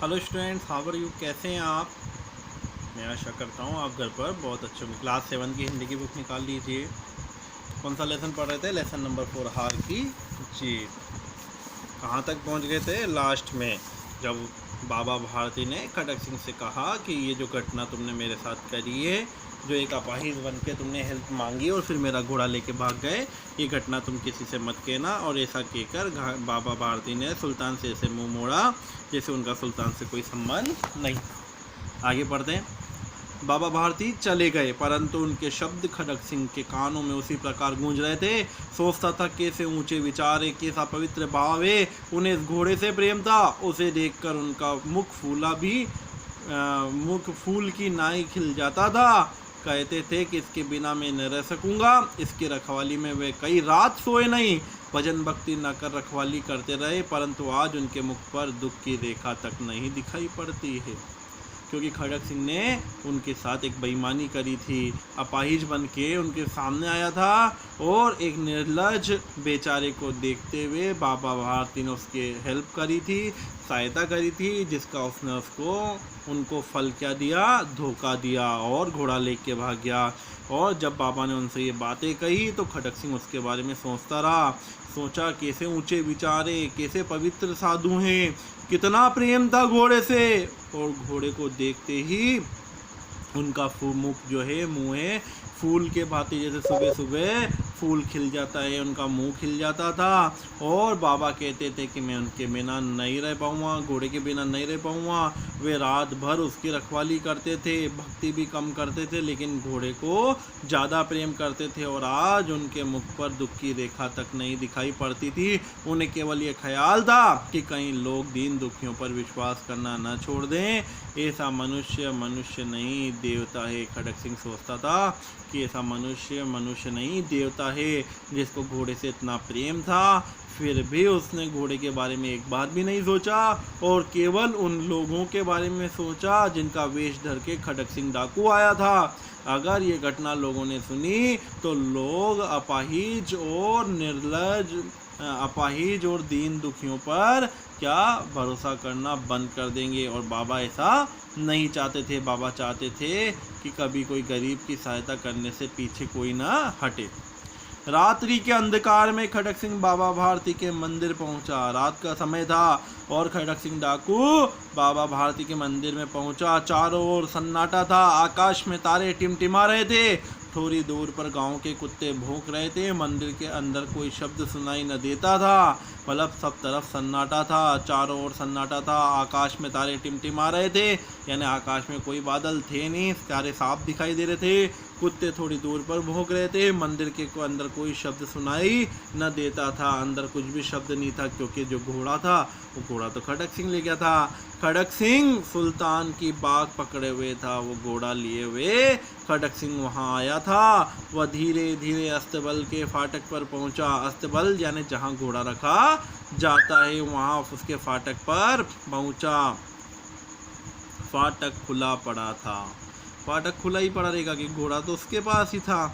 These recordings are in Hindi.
Hello students, how are you? कैसे हैं आप? मैं आशा करता हूँ आप घर पर बहुत अच्छे होंगे। क्लास 7 की हिंदी की बुक निकाल लीजिए। कौन सा लेसन पढ़ रहे थे? लेसन नंबर 4, हार की जीत। कहाँ तक पहुँच गए थे? लास्ट में, जब बाबा भारती ने खड़क सिंह से कहा कि ये जो घटना तुमने मेरे साथ करी है, जो एक अपाहिज बन के तुमने हेल्प मांगी और फिर मेरा घोड़ा लेके भाग गए, ये घटना तुम किसी से मत कहना। और ऐसा कहकर बाबा भारती ने सुल्तान से ऐसे मुंह मोड़ा जैसे उनका सुल्तान से कोई संबंध नहीं। आगे पढ़ते हैं। बाबा भारती चले गए, परंतु उनके शब्द खड़क सिंह के कानों में उसी प्रकार गूंज रहे थे। सोचता था कैसे ऊंचे विचार है, कैसा पवित्र भाव है। उन्हें इस घोड़े से प्रेम था। उसे देखकर उनका मुख फूल की नाई खिल जाता था। कहते थे कि इसके बिना मैं न रह सकूंगा। इसकी रखवाली में वे कई रात सोए नहीं, भजन भक्ति न कर रखवाली करते रहे, परंतु आज उनके मुख पर दुख की रेखा तक नहीं दिखाई पड़ती है, क्योंकि खड़क सिंह ने उनके साथ एक बेईमानी करी थी। अपाहिज बन के उनके सामने आया था और एक निर्लज बेचारे को देखते हुए बाबा भारती ने उसके हेल्प करी थी, सहायता करी थी, जिसका उसने उनको फल क्या दिया? धोखा दिया और घोड़ा लेके भाग गया। और जब बाबा ने उनसे ये बातें कही तो खड़क सिंह उसके बारे में सोचता रहा। सोचा कैसे ऊंचे विचारे, कैसे पवित्र साधु हैं, कितना प्रेम था घोड़े से। और घोड़े को देखते ही उनका मुख जो है, मुँह है फूल के भांति, जैसे सुबह सुबह फूल खिल जाता है, उनका मुंह खिल जाता था। और बाबा कहते थे कि मैं उनके बिना नहीं रह पाऊँगा, घोड़े के बिना नहीं रह पाऊँगा। वे रात भर उसकी रखवाली करते थे, भक्ति भी कम करते थे, लेकिन घोड़े को ज़्यादा प्रेम करते थे। और आज उनके मुख पर दुख की रेखा तक नहीं दिखाई पड़ती थी। उन्हें केवल ये ख्याल था कि कहीं लोग दीन दुखियों पर विश्वास करना न छोड़ दें। ऐसा मनुष्य नहीं देवता है। खड़क सिंह सोचता था कि ऐसा मनुष्य नहीं देवता है, जिसको घोड़े से इतना प्रेम था, फिर भी उसने घोड़े के बारे में एक बात भी नहीं सोचा और केवल उन लोगों के बारे में सोचा जिनका वेश धर के खड़क सिंह डाकू आया था। अगर ये घटना लोगों ने सुनी तो लोग अपाहिज और दीन दुखियों पर क्या भरोसा करना बंद कर देंगे। और बाबा ऐसा नहीं चाहते थे। बाबा चाहते थे कि कभी कोई गरीब की सहायता करने से पीछे कोई ना हटे। रात्रि के अंधकार में खड़क सिंह बाबा भारती के मंदिर पहुंचा। रात का समय था और खड़क सिंह डाकू बाबा भारती के मंदिर में पहुंचा। चारों ओर सन्नाटा था, आकाश में तारे टिमटिमा रहे थे। थोड़ी दूर पर गांव के कुत्ते भौंक रहे थे। मंदिर के अंदर कोई शब्द सुनाई न देता था, मतलब सब तरफ सन्नाटा था, चारों ओर सन्नाटा था। आकाश में तारे टिमटिमा रहे थे, यानी आकाश में कोई बादल थे नहीं, तारे साफ दिखाई दे रहे थे। कुत्ते थोड़ी दूर पर भौंक रहे थे। मंदिर के अंदर कोई शब्द सुनाई न देता था। अंदर कुछ भी शब्द नहीं था, क्योंकि जो घोड़ा था वो घोड़ा तो खड़क सिंह ले गया था। खड़क सिंह सुल्तान की बाग पकड़े हुए था, वो घोड़ा लिए हुए खड़क सिंह वहाँ आया था। वह धीरे धीरे अस्तबल के फाटक पर पहुँचा। अस्तबल यानी जहाँ घोड़ा रखा जाता है, वहाँ उसके फाटक पर पहुँचा। फाटक खुला पड़ा था। फाटक खुला ही पड़ा रहेगा कि घोड़ा तो उसके पास ही था।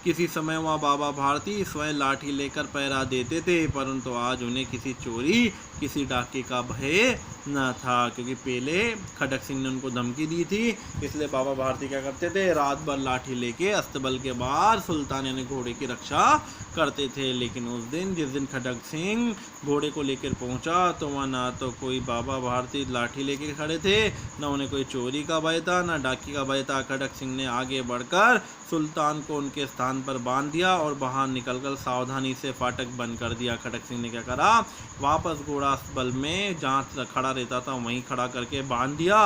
किसी समय वहाँ बाबा भारती स्वयं लाठी लेकर पहरा देते थे, परंतु आज उन्हें किसी चोरी, किसी डाके का भय न था, क्योंकि पहले खड़क सिंह ने उनको धमकी दी थी। इसलिए बाबा भारती क्या करते थे? रात भर लाठी लेके अस्तबल के बाहर सुल्तान यानी घोड़े की रक्षा करते थे। लेकिन उस दिन, जिस दिन खड़क सिंह घोड़े को लेकर पहुंचा, तो वहाँ ना तो कोई बाबा भारती लाठी लेके खड़े थे, न उन्हें कोई चोरी का भय था, न डाके का भय था। खड़क सिंह ने आगे बढ़कर सुल्तान को उनके स्थान पर बांध दिया और बाहर निकलकर सावधानी से फाटक बंद कर दिया। खड़क सिंह ने क्या करा? वापस घोड़ा अस्तबल में जहाँ खड़ा रहता था वहीं खड़ा करके बांध दिया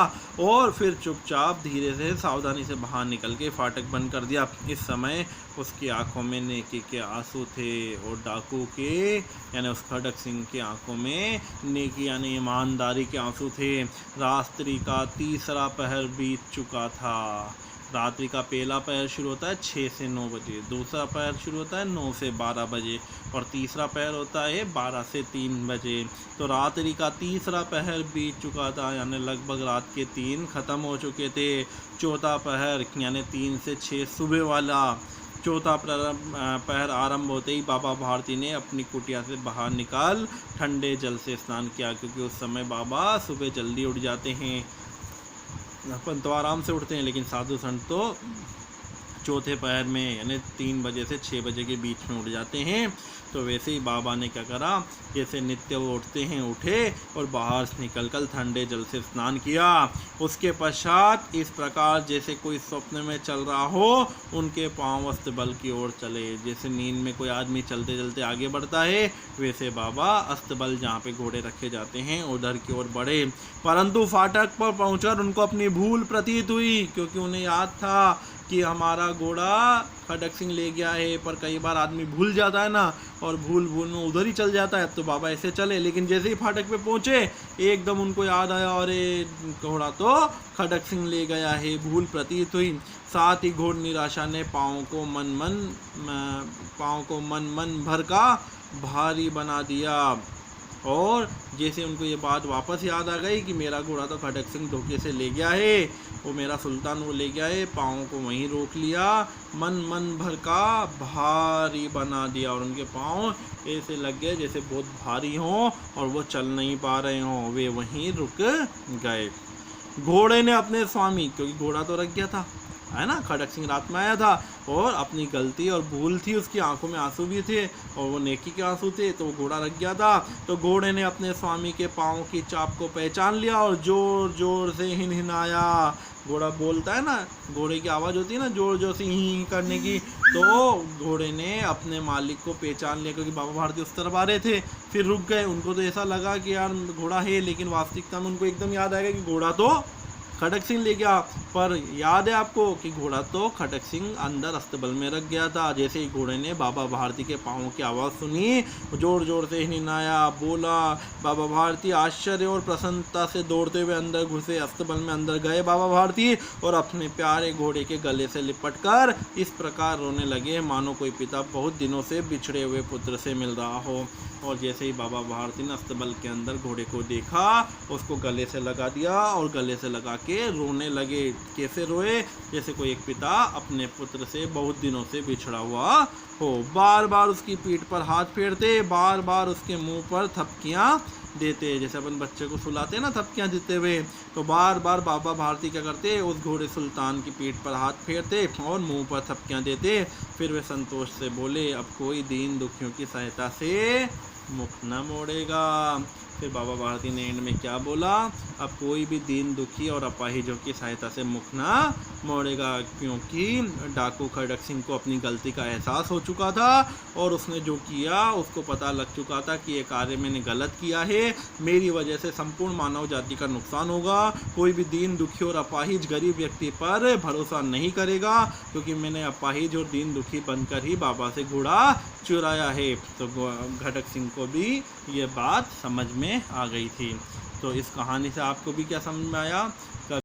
और फिर चुपचाप धीरे से सावधानी से बाहर निकल के फाटक बंद कर दिया। इस समय उसकी आंखों में नेकी के आंसू थे और डाकू के यानी उस खड़क सिंह की आंखों में नेकी यानी ईमानदारी के आंसू थे। रात्रि का तीसरा पहर बीत चुका था। रात्रि का पहला पहर शुरू होता है 6 से 9 बजे, दूसरा पहर शुरू होता है 9 से 12 बजे और तीसरा पहर होता है 12 से 3 बजे। तो रात्रि का तीसरा पहर बीत चुका था, यानी लगभग रात के 3 ख़त्म हो चुके थे। चौथा पहर यानी 3 से 6 सुबह वाला चौथा पहर आरंभ होते ही बाबा भारती ने अपनी कुटिया से बाहर निकाल ठंडे जल से स्नान किया, क्योंकि उस समय बाबा सुबह जल्दी उठ जाते हैं। अपन तो आराम से उठते हैं, लेकिन साधु संत तो चौथे पहर में यानी 3 बजे से 6 बजे के बीच में उठ जाते हैं। तो वैसे ही बाबा ने क्या करा, जैसे नित्य वो उठते हैं उठे और बाहर से निकलकर ठंडे जल से स्नान किया। उसके पश्चात इस प्रकार जैसे कोई स्वप्न में चल रहा हो, उनके पांव अस्तबल की ओर चले। जैसे नींद में कोई आदमी चलते चलते आगे बढ़ता है, वैसे बाबा अस्तबल जहाँ पे घोड़े रखे जाते हैं उधर की ओर बढ़े। परंतु फाटक पर पहुंचकर उनको अपनी भूल प्रतीत हुई, क्योंकि उन्हें याद था कि हमारा घोड़ा खड़क सिंह ले गया है। पर कई बार आदमी भूल जाता है ना, और भूल में उधर ही चल जाता है। तो बाबा ऐसे चले, लेकिन जैसे ही फाटक पे पहुंचे एकदम उनको याद आया, और घोड़ा तो खड़क सिंह ले गया है, भूल प्रतीत हुई। साथ ही घोर निराशा ने पाँव को मन भर का भारी बना दिया। और जैसे उनको ये बात वापस याद आ गई कि मेरा घोड़ा तो खड़क सिंह धोखे से ले गया है, वो मेरा सुल्तान वो ले गया है, पाँव को वहीं रोक लिया, मन भर का भारी बना दिया। और उनके पाँव ऐसे लग गए जैसे बहुत भारी हों और वो चल नहीं पा रहे हों, वे वहीं रुक गए। घोड़े ने अपने स्वामी, क्योंकि घोड़ा तो रख गया था है ना, खड़क सिंह रात में आया था और अपनी गलती और भूल थी, उसकी आंखों में आंसू भी थे और वो नेकी के आंसू थे, तो वो घोड़ा रख गया था। तो घोड़े ने अपने स्वामी के पाँव की चाप को पहचान लिया और जोर जोर से हिनहिनाया। घोड़ा बोलता है ना, घोड़े की आवाज़ होती है ना जोर जोर से ही करने की। तो घोड़े ने अपने मालिक को पहचान लिया, क्योंकि बाबा भारती उस तरफ आ रहे थे। फिर रुक गए। उनको तो ऐसा लगा कि यार घोड़ा है, लेकिन वास्तविकता में उनको एकदम याद आएगा कि घोड़ा तो खड़क सिंह ले गया। पर याद है आपको कि घोड़ा तो खड़क सिंह अंदर अस्तबल में रख गया था। जैसे ही घोड़े ने बाबा भारती के पाँवों की आवाज़ सुनी, जोर जोर से हिनहिनाया, बोला। बाबा भारती आश्चर्य और प्रसन्नता से दौड़ते हुए अंदर घुसे। अस्तबल में अंदर गए बाबा भारती और अपने प्यारे घोड़े के गले से लिपटकर इस प्रकार रोने लगे, मानो कोई पिता बहुत दिनों से बिछड़े हुए पुत्र से मिल रहा हो। और जैसे ही बाबा भारती ने अस्तबल के अंदर घोड़े को देखा, उसको गले से लगा दिया और गले से लगा के रोने लगे। कैसे रोए? जैसे कोई एक पिता अपने पुत्र से बहुत दिनों से बिछड़ा हुआ हो। बार बार उसकी पीठ पर हाथ फेरते, बार बार उसके मुंह पर थपकियां देते। जैसे अपन बच्चे को सुलाते हैं ना थपकियां देते हुए, तो बार बार बाबा भारती क्या करते, उस घोड़े सुल्तान की पीठ पर हाथ फेरते और मुंह पर थपकियां देते। फिर वे संतोष से बोले, अब कोई दीन दुखियों की सहायता से मुख न मोड़ेगा। फिर बाबा भारती ने एंड में क्या बोला, अब कोई भी दीन दुखी और अपाहिजों की सहायता से मुख ना मोड़ेगा, क्योंकि डाकू खड़क सिंह को अपनी गलती का एहसास हो चुका था और उसने जो किया उसको पता लग चुका था कि ये कार्य मैंने गलत किया है, मेरी वजह से संपूर्ण मानव जाति का नुकसान होगा। कोई भी दीन दुखी और अपाहिज गरीब व्यक्ति पर भरोसा नहीं करेगा, क्योंकि मैंने अपाहिज और दीन दुखी बनकर ही बाबा से घोड़ा चुराया है। तो खड़क सिंह को भी ये बात समझ में आ गई थी। तो इस कहानी से आपको भी क्या समझ में आया?